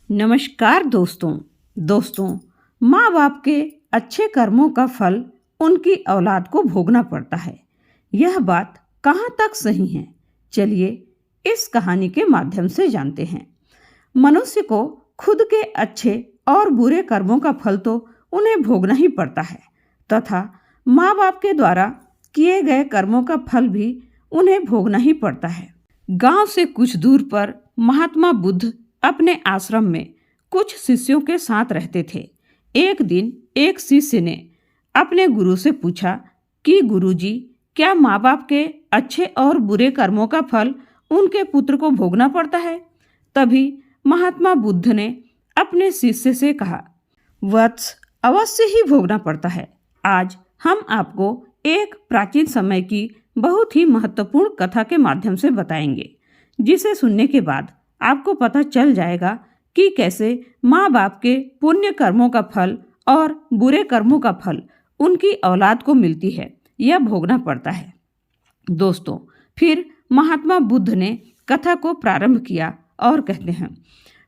नमस्कार दोस्तों, माँ बाप के अच्छे कर्मों का फल उनकी औलाद को भोगना पड़ता है। यह बात कहाँ तक सही है? चलिए इस कहानी के माध्यम से जानते हैं। मनुष्य को खुद के अच्छे और बुरे कर्मों का फल तो उन्हें भोगना ही पड़ता है तथा माँ बाप के द्वारा किए गए कर्मों का फल भी उन्हें भोगना ही पड़ता है। गांव से कुछ दूर पर महात्मा बुद्ध अपने आश्रम में कुछ शिष्यों के साथ रहते थे। एक दिन एक शिष्य ने अपने गुरु से पूछा कि गुरुजी, क्या माँ बाप के अच्छे और बुरे कर्मों का फल उनके पुत्र को भोगना पड़ता है? तभी महात्मा बुद्ध ने अपने शिष्य से कहा, वत्स, अवश्य ही भोगना पड़ता है। आज हम आपको एक प्राचीन समय की बहुत ही महत्वपूर्ण कथा के माध्यम से बताएंगे, जिसे सुनने के बाद आपको पता चल जाएगा कि कैसे माँ बाप के पुण्य कर्मों का फल और बुरे कर्मों का फल उनकी औलाद को मिलती है या भोगना पड़ता है। दोस्तों, फिर महात्मा बुद्ध ने कथा को प्रारंभ किया और कहते हैं,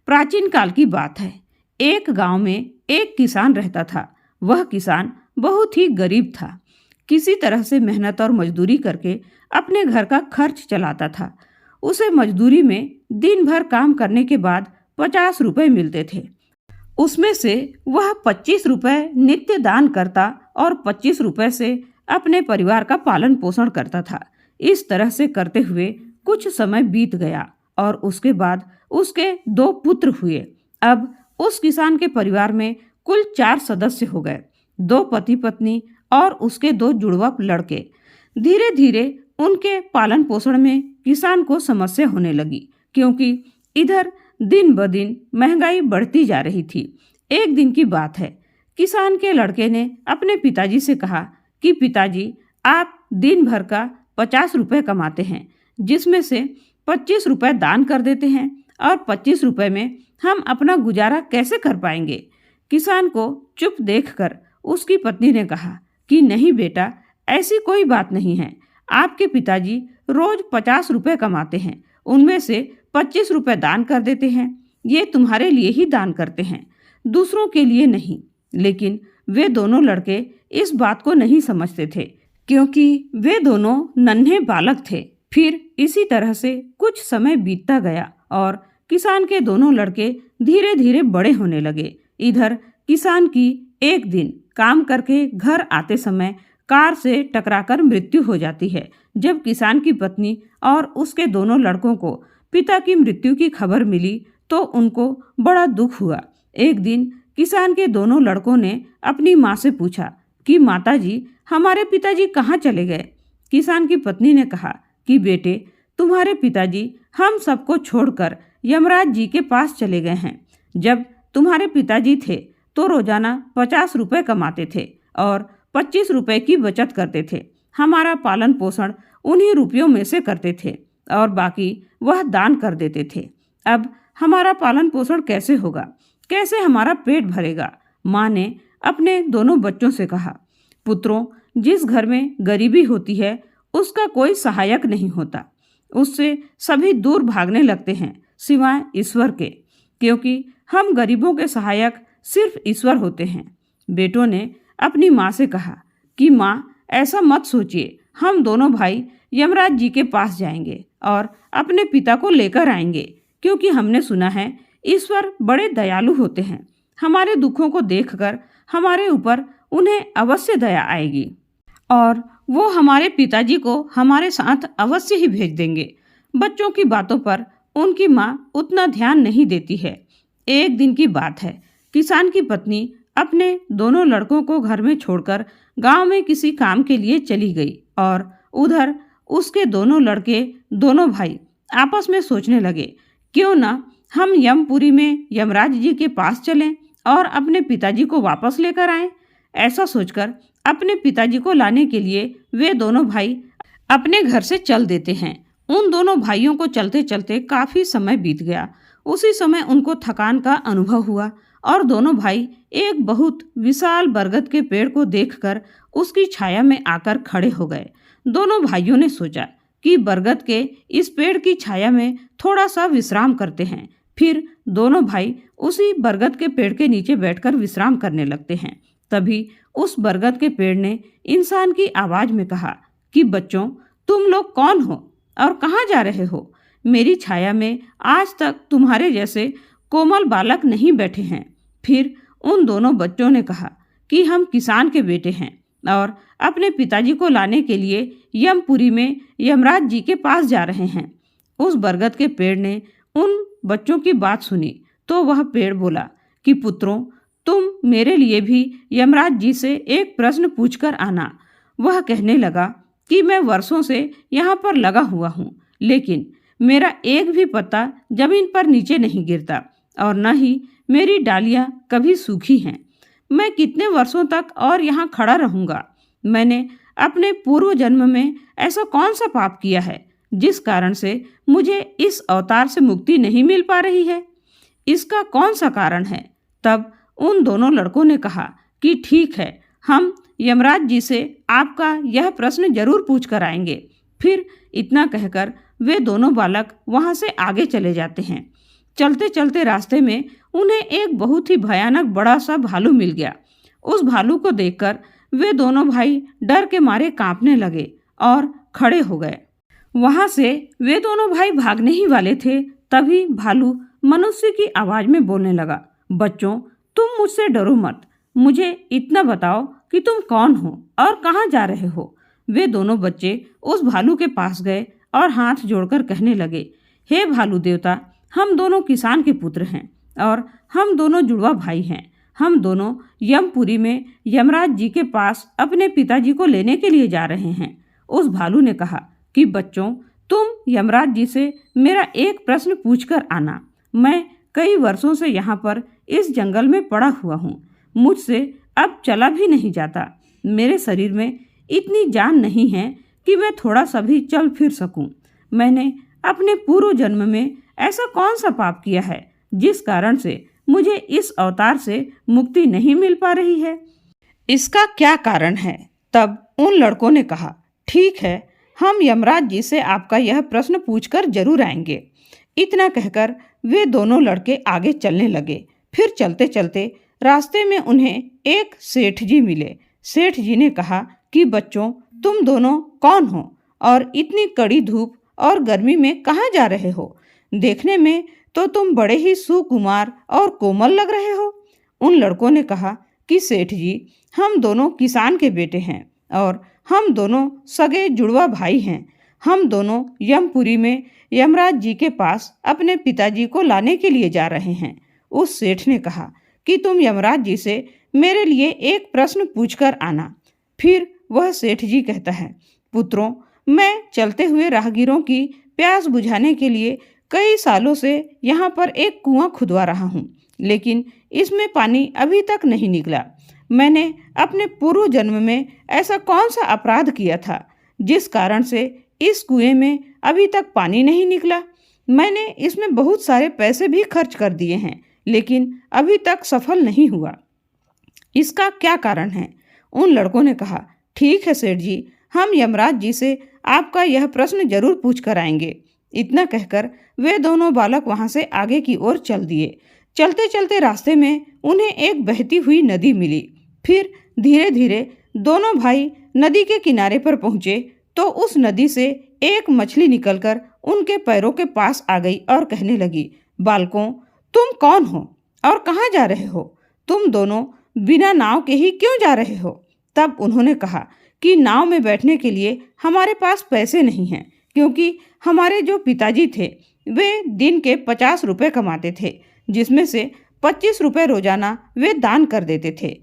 प्राचीन काल की बात है। एक गांव में एक किसान रहता था। वह किसान बहुत ही गरीब था। किसी तरह से मेहनत और मजदूरी करके अपने घर का खर्च चलाता था। उसे मजदूरी में दिन भर काम करने के बाद 50 रुपए मिलते थे। उसमें से वह 25 रुपए नित्य दान करता और 25 रुपए से अपने परिवार का पालन पोषण करता था। इस तरह से करते हुए कुछ समय बीत गया और उसके बाद उसके 2 पुत्र हुए। अब उस किसान के परिवार में कुल 4 सदस्य हो गए, 2 पति पत्नी और उसके 2 जुड़वा लड़के। धीरे धीरे उनके पालन पोषण में किसान को समस्या होने लगी, क्योंकि इधर दिन ब दिन महंगाई बढ़ती जा रही थी। एक दिन की बात है, किसान के लड़के ने अपने पिताजी से कहा कि पिताजी, आप दिन भर का 50 रुपए कमाते हैं, जिसमें से 25 रुपए दान कर देते हैं और 25 रुपए में हम अपना गुजारा कैसे कर पाएंगे? किसान को चुप देखकर उसकी पत्नी ने कहा कि नहीं बेटा, ऐसी कोई बात नहीं है। आपके पिताजी रोज 50 रुपए कमाते हैं, उनमें से 25 रुपए दान कर देते हैं। ये तुम्हारे लिए ही दान करते हैं, दूसरों के लिए नहीं। लेकिन वे दोनों लड़के इस बात को नहीं समझते थे, क्योंकि वे दोनों नन्हे बालक थे। फिर इसी तरह से कुछ समय बीतता गया और किसान के दोनों लड़के धीरे धीरे बड़े होने लगे। इधर किसान की एक दिन काम करके घर आते समय कार से टकराकर मृत्यु हो जाती है। जब किसान की पत्नी और उसके दोनों लड़कों को पिता की मृत्यु की खबर मिली तो उनको बड़ा दुख हुआ। एक दिन किसान के दोनों लड़कों ने अपनी माँ से पूछा कि माताजी, हमारे पिताजी कहाँ चले गए? किसान की पत्नी ने कहा कि बेटे, तुम्हारे पिताजी हम सबको छोड़कर यमराज जी के पास चले गए हैं। जब तुम्हारे पिताजी थे तो रोजाना 50 रुपए कमाते थे और 25 रुपए की बचत करते थे। हमारा पालन पोषण उन्हीं रुपयों में से करते थे और बाकी वह दान कर देते थे। अब हमारा पालन पोषण कैसे होगा? कैसे हमारा पेट भरेगा? माँ ने अपने दोनों बच्चों से कहा, पुत्रों, जिस घर में गरीबी होती है उसका कोई सहायक नहीं होता। उससे सभी दूर भागने लगते हैं सिवाय ईश्वर के, क्योंकि हम गरीबों के सहायक सिर्फ ईश्वर होते हैं। बेटों ने अपनी माँ से कहा कि माँ, ऐसा मत सोचिए, हम दोनों भाई यमराज जी के पास जाएंगे और अपने पिता को लेकर आएंगे, क्योंकि हमने सुना है ईश्वर बड़े दयालु होते हैं। हमारे दुखों को देखकर हमारे ऊपर उन्हें अवश्य दया आएगी और वो हमारे पिताजी को हमारे साथ अवश्य ही भेज देंगे। बच्चों की बातों पर उनकी माँ उतना ध्यान नहीं देती है। एक दिन की बात है, किसान की पत्नी अपने दोनों लड़कों को घर में छोड़कर गांव में किसी काम के लिए चली गई और उधर उसके दोनों लड़के, दोनों भाई आपस में सोचने लगे, क्यों ना हम यमपुरी में यमराज जी के पास चलें और अपने पिताजी को वापस लेकर आएं। ऐसा सोचकर अपने पिताजी को लाने के लिए वे दोनों भाई अपने घर से चल देते हैं। उन दोनों भाइयों को चलते चलते काफी समय बीत गया। उसी समय उनको थकान का अनुभव हुआ और दोनों भाई एक बहुत विशाल बरगद के पेड़ को देखकर उसकी छाया में आकर खड़े हो गए। दोनों भाइयों ने सोचा कि बरगद के इस पेड़ की छाया में थोड़ा सा विश्राम करते हैं, फिर दोनों भाई उसी बरगद के पेड़ के नीचे बैठकर विश्राम करने लगते हैं। तभी उस बरगद के पेड़ ने इंसान की आवाज में कहा कि बच्चों, तुम लोग कौन हो और कहाँ जा रहे हो? मेरी छाया में आज तक तुम्हारे जैसे कोमल बालक नहीं बैठे हैं। फिर उन दोनों बच्चों ने कहा कि हम किसान के बेटे हैं और अपने पिताजी को लाने के लिए यमपुरी में यमराज जी के पास जा रहे हैं। उस बरगद के पेड़ ने उन बच्चों की बात सुनी तो वह पेड़ बोला कि पुत्रों, तुम मेरे लिए भी यमराज जी से एक प्रश्न पूछकर आना। वह कहने लगा कि मैं वर्षों से यहाँ पर लगा हुआ हूँ, लेकिन मेरा एक भी पत्ता जमीन पर नीचे नहीं गिरता और न ही मेरी डालियाँ कभी सूखी हैं। मैं कितने वर्षों तक और यहाँ खड़ा रहूँगा? मैंने अपने पूर्व जन्म में ऐसा कौन सा पाप किया है जिस कारण से मुझे इस अवतार से मुक्ति नहीं मिल पा रही है? इसका कौन सा कारण है? तब उन दोनों लड़कों ने कहा कि ठीक है, हम यमराज जी से आपका यह प्रश्न जरूर पूछ कर आएंगे। फिर इतना कहकर वे दोनों बालक वहां से आगे चले जाते हैं। चलते चलते रास्ते में उन्हें एक बहुत ही भयानक बड़ा सा भालू मिल गया। उस भालू को देखकर वे दोनों भाई डर के मारे कांपने लगे और खड़े हो गए। वहां से वे दोनों भाई भागने ही वाले थे, तभी भालू मनुष्य की आवाज में बोलने लगा, बच्चों, तुम मुझसे डरो मत। मुझे इतना बताओ कि तुम कौन हो और कहाँ जा रहे हो? वे दोनों बच्चे उस भालू के पास गए और हाथ जोड़कर कहने लगे, हे भालू देवता, हम दोनों किसान के पुत्र हैं और हम दोनों जुड़वा भाई हैं। हम दोनों यमपुरी में यमराज जी के पास अपने पिताजी को लेने के लिए जा रहे हैं। उस भालू ने कहा कि बच्चों, तुम यमराज जी से मेरा एक प्रश्न पूछकर आना। मैं कई वर्षों से यहाँ पर इस जंगल में पड़ा हुआ हूँ। मुझसे अब चला भी नहीं जाता। मेरे शरीर में इतनी जान नहीं है कि मैं थोड़ा सा भी चल फिर सकूं। मैंने अपने पूर्व जन्म में ऐसा कौन सा पाप किया है जिस कारण से मुझे इस अवतार से मुक्ति नहीं मिल पा रही है? इसका क्या कारण है? तब उन लड़कों ने कहा, ठीक है, हम यमराज जी से आपका यह प्रश्न पूछकर जरूर आएंगे। इतना कहकर वे दोनों लड़के आगे चलने लगे। फिर चलते चलते रास्ते में उन्हें एक सेठ जी मिले। सेठ जी ने कहा कि बच्चों, तुम दोनों कौन हो और इतनी कड़ी धूप और गर्मी में कहाँ जा रहे हो? देखने में तो तुम बड़े ही सुकुमार और कोमल लग रहे हो। उन लड़कों ने कहा कि सेठ जी, हम दोनों किसान के बेटे हैं और हम दोनों सगे जुड़वा भाई हैं। हम दोनों यमपुरी में यमराज जी के पास अपने पिताजी को लाने के लिए जा रहे हैं। उस सेठ ने कहा कि तुम यमराज जी से मेरे लिए एक प्रश्न पूछकर आना। फिर वह सेठ जी कहता है, पुत्रों, मैं चलते हुए राहगीरों की प्यास बुझाने के लिए कई सालों से यहाँ पर एक कुआं खुदवा रहा हूँ, लेकिन इसमें पानी अभी तक नहीं निकला। मैंने अपने पूर्व जन्म में ऐसा कौन सा अपराध किया था जिस कारण से इस कुएं में अभी तक पानी नहीं निकला? मैंने इसमें बहुत सारे पैसे भी खर्च कर दिए हैं, लेकिन अभी तक सफल नहीं हुआ। इसका क्या कारण है? उन लड़कों ने कहा, ठीक है सेठ जी, हम यमराज जी से आपका यह प्रश्न जरूर पूछ कर आएंगे। इतना कहकर वे दोनों बालक वहां से आगे की ओर चल दिए। चलते चलते रास्ते में उन्हें एक बहती हुई नदी मिली। फिर धीरे धीरे दोनों भाई नदी के किनारे पर पहुंचे तो उस नदी से एक मछली निकलकर उनके पैरों के पास आ गई और कहने लगी, बालकों, तुम कौन हो और कहाँ जा रहे हो? तुम दोनों बिना नाव के ही क्यों जा रहे हो? तब उन्होंने कहा कि नाव में बैठने के लिए हमारे पास पैसे नहीं हैं, क्योंकि हमारे जो पिताजी थे वे दिन के 50 रुपये कमाते थे, जिसमें से 25 रुपये रोजाना वे दान कर देते थे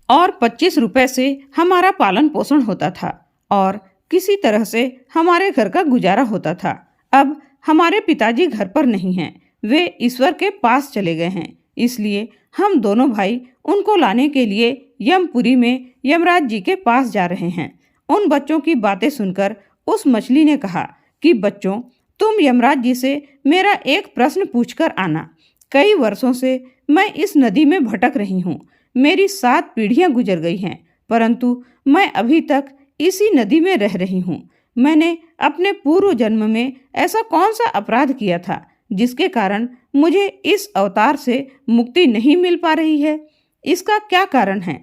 और 25 रुपये से हमारा पालन पोषण होता था और किसी तरह से हमारे घर का गुजारा होता था। अब हमारे पिताजी घर पर नहीं हैं, वे ईश्वर के पास चले गए हैं, इसलिए हम दोनों भाई उनको लाने के लिए यमपुरी में यमराज जी के पास जा रहे हैं। उन बच्चों की बातें सुनकर उस मछली ने कहा कि बच्चों, तुम यमराज जी से मेरा एक प्रश्न पूछकर आना। कई वर्षों से मैं इस नदी में भटक रही हूँ। मेरी 7 पीढ़ियाँ गुजर गई हैं, परंतु मैं अभी तक इसी नदी में रह रही हूँ। मैंने अपने पूर्व जन्म में ऐसा कौन सा अपराध किया था जिसके कारण मुझे इस अवतार से मुक्ति नहीं मिल पा रही है। इसका क्या कारण है?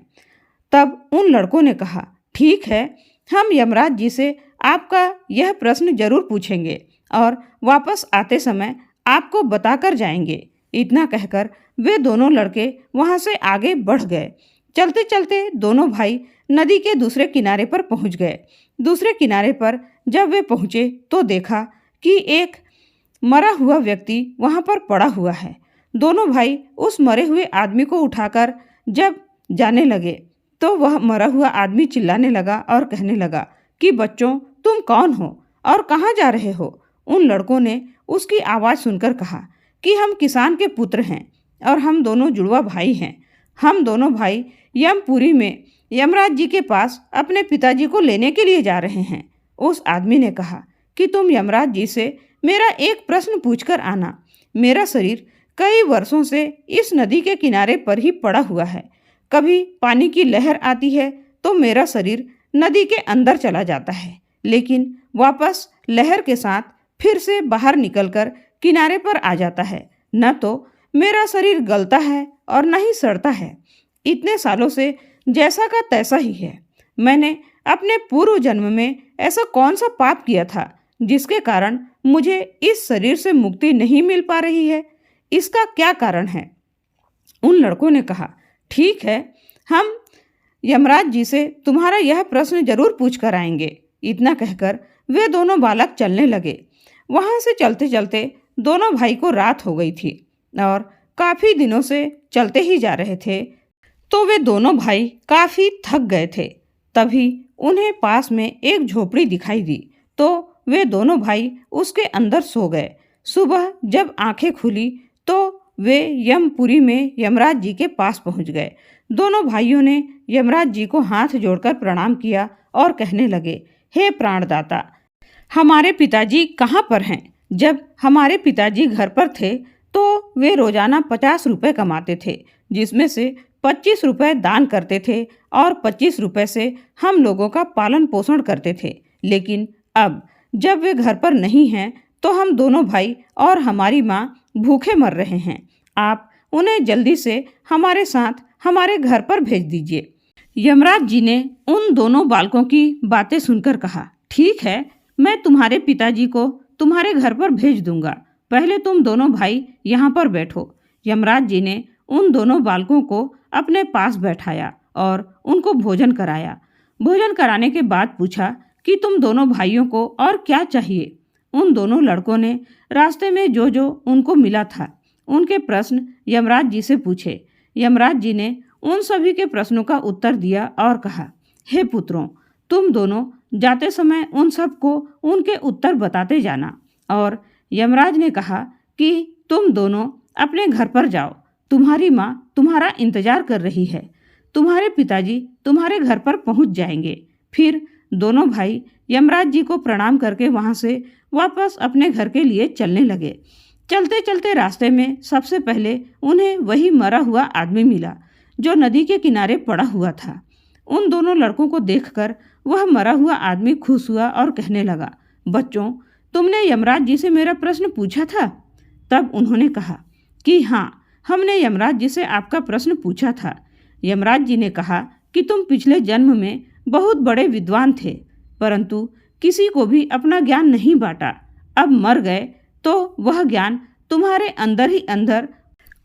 तब उन लड़कों ने कहा, ठीक है, हम यमराज जी से आपका यह प्रश्न जरूर पूछेंगे और वापस आते समय आपको बताकर जाएंगे। इतना कहकर वे दोनों लड़के वहां से आगे बढ़ गए। चलते चलते दोनों भाई नदी के दूसरे किनारे पर पहुंच गए। दूसरे किनारे पर जब वे पहुंचे तो देखा कि एक मरा हुआ व्यक्ति वहां पर पड़ा हुआ है। दोनों भाई उस मरे हुए आदमी को उठाकर जब जाने लगे तो वह मरा हुआ आदमी चिल्लाने लगा और कहने लगा कि बच्चों, तुम कौन हो और कहाँ जा रहे हो? उन लड़कों ने उसकी आवाज़ सुनकर कहा कि हम किसान के पुत्र हैं और हम दोनों जुड़वा भाई हैं। हम दोनों भाई यमपुरी में यमराज जी के पास अपने पिताजी को लेने के लिए जा रहे हैं। उस आदमी ने कहा कि तुम यमराज जी से मेरा एक प्रश्न पूछकर आना। मेरा शरीर कई वर्षों से इस नदी के किनारे पर ही पड़ा हुआ है। कभी पानी की लहर आती है तो मेरा शरीर नदी के अंदर चला जाता है, लेकिन वापस लहर के साथ फिर से बाहर निकलकर किनारे पर आ जाता है। न तो मेरा शरीर गलता है और न ही सड़ता है। इतने सालों से जैसा का तैसा ही है। मैंने अपने पूर्व जन्म में ऐसा कौन सा पाप किया था जिसके कारण मुझे इस शरीर से मुक्ति नहीं मिल पा रही है? इसका क्या कारण है? उन लड़कों ने कहा, ठीक है, हम यमराज जी से तुम्हारा यह प्रश्न जरूर पूछ कर आएंगे। इतना कहकर वे दोनों बालक चलने लगे। वहां से चलते चलते दोनों भाई को रात हो गई थी और काफी दिनों से चलते ही जा रहे थे, तो वे दोनों भाई काफी थक गए थे। तभी उन्हें पास में एक झोपड़ी दिखाई दी तो वे दोनों भाई उसके अंदर सो गए। सुबह जब आंखें खुली तो वे यमपुरी में यमराज जी के पास पहुंच गए। दोनों भाइयों ने यमराज जी को हाथ जोड़कर प्रणाम किया और कहने लगे, हे प्राणदाता, हमारे पिताजी कहाँ पर हैं? जब हमारे पिताजी घर पर थे तो वे रोजाना 50 रुपये कमाते थे, जिसमें से 25 रुपये दान करते थे और 25 रुपये से हम लोगों का पालन पोषण करते थे। लेकिन अब जब वे घर पर नहीं हैं तो हम दोनों भाई और हमारी माँ भूखे मर रहे हैं। आप उन्हें जल्दी से हमारे साथ हमारे घर पर भेज दीजिए। यमराज जी ने उन दोनों बालकों की बातें सुनकर कहा, ठीक है, मैं तुम्हारे पिताजी को तुम्हारे घर पर भेज दूंगा। पहले तुम दोनों भाई यहाँ पर बैठो। यमराज जी ने उन दोनों बालकों को अपने पास बैठाया और उनको भोजन कराया। भोजन कराने के बाद पूछा कि तुम दोनों भाइयों को और क्या चाहिए? उन दोनों लड़कों ने रास्ते में जो जो उनको मिला था उनके प्रश्न यमराज जी से पूछे। यमराज जी ने उन सभी के प्रश्नों का उत्तर दिया और कहा, हे पुत्रों, तुम दोनों जाते समय उन सबको उनके उत्तर बताते जाना। और यमराज ने कहा कि तुम दोनों अपने घर पर जाओ, तुम्हारी माँ तुम्हारा इंतजार कर रही है। तुम्हारे पिताजी तुम्हारे घर पर पहुंच जाएंगे। फिर दोनों भाई यमराज जी को प्रणाम करके वहां से वापस अपने घर के लिए चलने लगे। चलते चलते रास्ते में सबसे पहले उन्हें वही मरा हुआ आदमी मिला जो नदी के किनारे पड़ा हुआ था। उन दोनों लड़कों को देखकर वह मरा हुआ आदमी खुश हुआ और कहने लगा, बच्चों, तुमने यमराज जी से मेरा प्रश्न पूछा था? तब उन्होंने कहा कि हाँ, हमने यमराज जी से आपका प्रश्न पूछा था। यमराज जी ने कहा कि तुम पिछले जन्म में बहुत बड़े विद्वान थे, परंतु किसी को भी अपना ज्ञान नहीं बांटा। अब मर गए तो वह ज्ञान तुम्हारे अंदर ही अंदर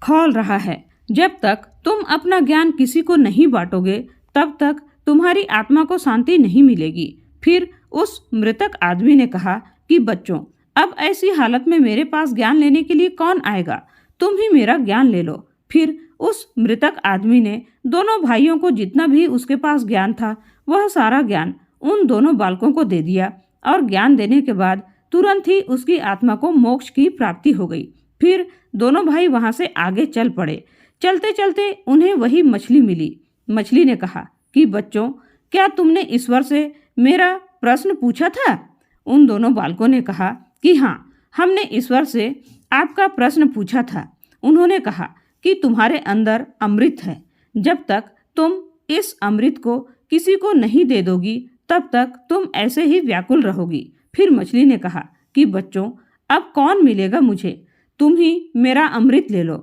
खौल रहा है। जब तक तुम अपना ज्ञान किसी को नहीं बांटोगे तब तक तुम्हारी आत्मा को शांति नहीं मिलेगी। फिर उस मृतक आदमी ने कहा कि बच्चों, अब ऐसी हालत में मेरे पास ज्ञान लेने के लिए कौन आएगा? तुम ही मेरा ज्ञान ले लो। फिर उस मृतक आदमी ने दोनों भाइयों को जितना भी उसके पास ज्ञान था वह सारा ज्ञान उन दोनों बालकों को दे दिया और ज्ञान देने के बाद तुरंत ही उसकी आत्मा को मोक्ष की प्राप्ति हो गई। फिर दोनों भाई वहां से आगे चल पड़े। चलते चलते उन्हें वही मछली मिली। मछली ने कहा कि बच्चों, क्या तुमने ईश्वर से मेरा प्रश्न पूछा था? उन दोनों बालकों ने कहा कि हाँ, हमने ईश्वर से आपका प्रश्न पूछा था। उन्होंने कहा कि तुम्हारे अंदर अमृत है। जब तक तुम इस अमृत को किसी को नहीं दे दोगी तब तक तुम ऐसे ही व्याकुल रहोगी। फिर मछली ने कहा कि बच्चों, अब कौन मिलेगा मुझे? तुम ही मेरा अमृत ले लो।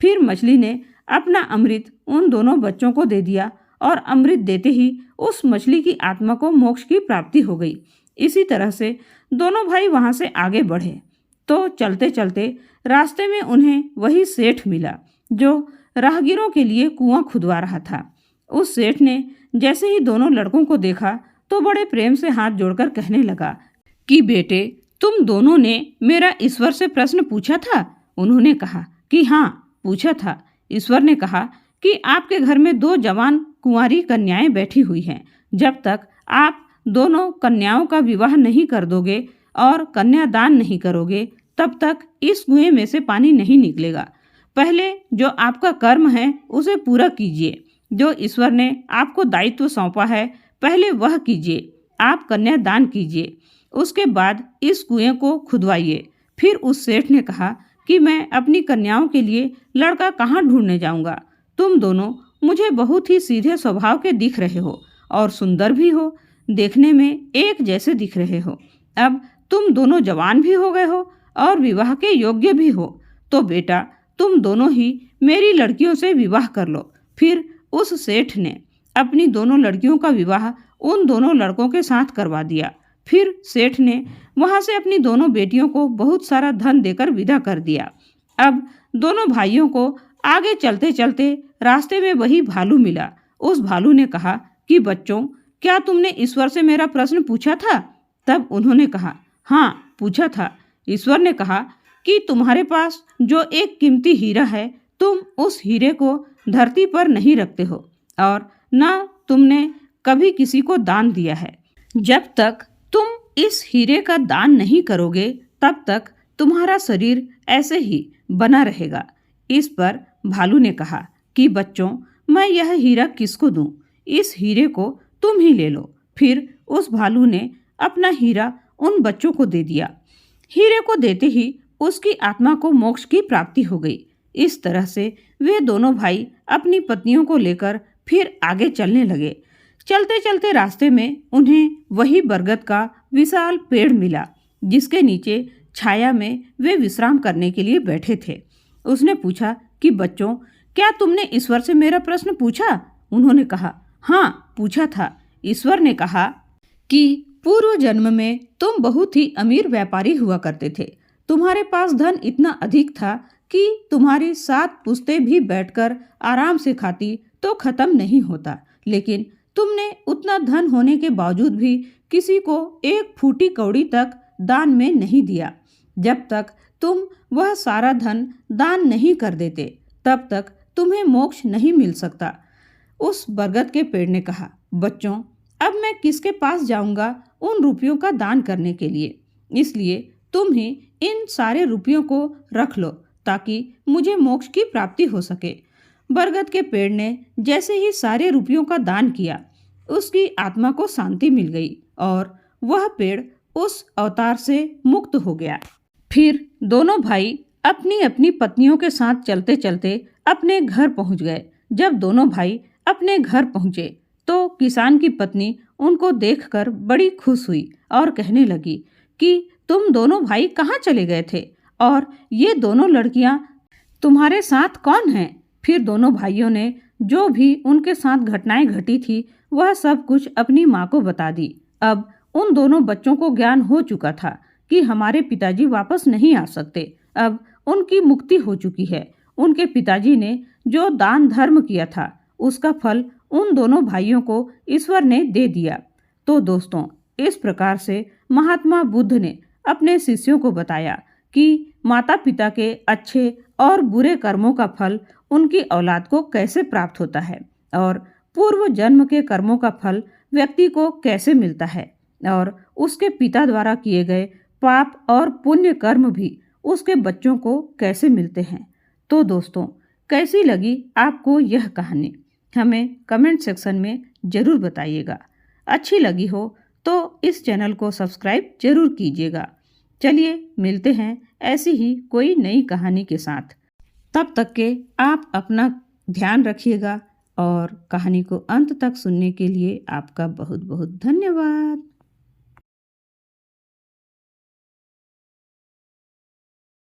फिर मछली ने अपना अमृत उन दोनों बच्चों को दे दिया और अमृत देते ही उस मछली की आत्मा को मोक्ष की प्राप्ति हो गई। इसी तरह से दोनों भाई वहां से आगे बढ़े तो चलते चलते रास्ते में उन्हें वही सेठ मिला जो राहगीरों के लिए कुआं खुदवा रहा था। उस सेठ ने जैसे ही दोनों लड़कों को देखा तो बड़े प्रेम से हाथ जोड़कर कहने लगा कि बेटे, तुम दोनों ने मेरा ईश्वर से प्रश्न पूछा था? उन्होंने कहा कि हाँ, पूछा था। ईश्वर ने कहा कि आपके घर में 2 जवान कुंवारी कन्याएं बैठी हुई हैं। जब तक आप दोनों कन्याओं का विवाह नहीं कर दोगे और कन्यादान नहीं करोगे तब तक इस कुएं में से पानी नहीं निकलेगा। पहले जो आपका कर्म है उसे पूरा कीजिए। जो ईश्वर ने आपको दायित्व सौंपा है पहले वह कीजिए। आप कन्यादान कीजिए, उसके बाद इस कुएं को खुदवाइए। फिर उस सेठ ने कहा कि मैं अपनी कन्याओं के लिए लड़का कहाँ ढूंढने जाऊंगा? तुम दोनों मुझे बहुत ही सीधे स्वभाव के दिख रहे हो और सुंदर भी हो, देखने में एक जैसे दिख रहे हो। अब तुम दोनों जवान भी हो गए हो और विवाह के योग्य भी हो, तो बेटा तुम दोनों ही मेरी लड़कियों से विवाह कर लो। फिर उस सेठ ने अपनी दोनों लड़कियों का विवाह उन दोनों लड़कों के साथ करवा दिया। फिर सेठ ने वहां से अपनी दोनों बेटियों को बहुत सारा धन देकर विदा कर दिया। अब दोनों भाइयों को आगे चलते चलते रास्ते में वही भालू मिला। उस भालू ने कहा कि बच्चों, क्या तुमने ईश्वर से मेरा प्रश्न पूछा था? तब उन्होंने कहा, हाँ, पूछा था। ईश्वर ने कहा कि तुम्हारे पास जो एक कीमती हीरा है, तुम उस हीरे को धरती पर नहीं रखते हो और न तुमने कभी किसी को दान दिया है। जब तक तुम इस हीरे का दान नहीं करोगे तब तक तुम्हारा शरीर ऐसे ही बना रहेगा। इस पर भालू ने कहा कि बच्चों, मैं यह हीरा किसको दूं? इस हीरे को तुम ही ले लो। फिर उस भालू ने अपना हीरा उन बच्चों को दे दिया। हीरे को देते ही उसकी आत्मा को मोक्ष की प्राप्ति हो गई। इस तरह से वे दोनों भाई अपनी पत्नियों को लेकर फिर आगे चलने लगे। चलते चलते रास्ते में उन्हें वही बरगद का विशाल पेड़ मिला जिसके नीचे छाया में वे विश्राम करने के लिए बैठे थे। उसने पूछा कि बच्चों, क्या तुमने ईश्वर से मेरा प्रश्न पूछा? उन्होंने कहा, हाँ, पूछा था। ईश्वर ने कहा कि पूर्व जन्म में तुम बहुत ही अमीर व्यापारी हुआ करते थे। तुम्हारे पास धन इतना अधिक था कि तुम्हारी 7 पुश्तें भी बैठकर आराम से खाती तो खत्म नहीं होता, लेकिन तुमने उतना धन होने के बावजूद भी किसी को 1 फूटी कौड़ी तक दान में नहीं दिया। जब तक तुम वह सारा धन दान नहीं कर देते तब तक तुम्हें मोक्ष नहीं मिल सकता। उस बरगद के पेड़ ने कहा, बच्चों, अब मैं किसके पास जाऊंगा उन रुपयों का दान करने के लिए? इसलिए तुम ही इन सारे रुपयों को रख लो ताकि मुझे मोक्ष की प्राप्ति हो सके। बरगद के पेड़ ने जैसे ही सारे रुपयों का दान किया, उसकी आत्मा को शांति मिल गई और वह पेड़ उस अवतार से मुक्त हो गया। फिर दोनों भाई अपनी अपनी पत्नियों के साथ चलते चलते अपने घर पहुंच गए। जब दोनों भाई अपने घर पहुंचे तो किसान की पत्नी उनको देखकर बड़ी खुश हुई और कहने लगी कि तुम दोनों भाई कहाँ चले गए थे और ये दोनों लड़कियां तुम्हारे साथ कौन हैं? फिर दोनों भाइयों ने जो भी उनके साथ घटनाएं घटी थी वह सब कुछ अपनी माँ को बता दी। अब उन दोनों बच्चों को ज्ञान हो चुका था कि हमारे पिताजी वापस नहीं आ सकते। अब उनकी मुक्ति हो चुकी है। उनके पिताजी ने जो दान धर्म किया था उसका फल उन दोनों भाइयों को ईश्वर ने दे दिया। तो दोस्तों, इस प्रकार से महात्मा बुद्ध ने अपने शिष्यों को बताया कि माता पिता के अच्छे और बुरे कर्मों का फल उनकी औलाद को कैसे प्राप्त होता है और पूर्व जन्म के कर्मों का फल व्यक्ति को कैसे मिलता है और उसके पिता द्वारा किए गए पाप और पुण्य कर्म भी उसके बच्चों को कैसे मिलते हैं। तो दोस्तों, कैसी लगी आपको यह कहानी? हमें कमेंट सेक्शन में ज़रूर बताइएगा। अच्छी लगी हो तो इस चैनल को सब्सक्राइब जरूर कीजिएगा। चलिए मिलते हैं ऐसी ही कोई नई कहानी के साथ। तब तक के आप अपना ध्यान रखिएगा और कहानी को अंत तक सुनने के लिए आपका बहुत बहुत धन्यवाद।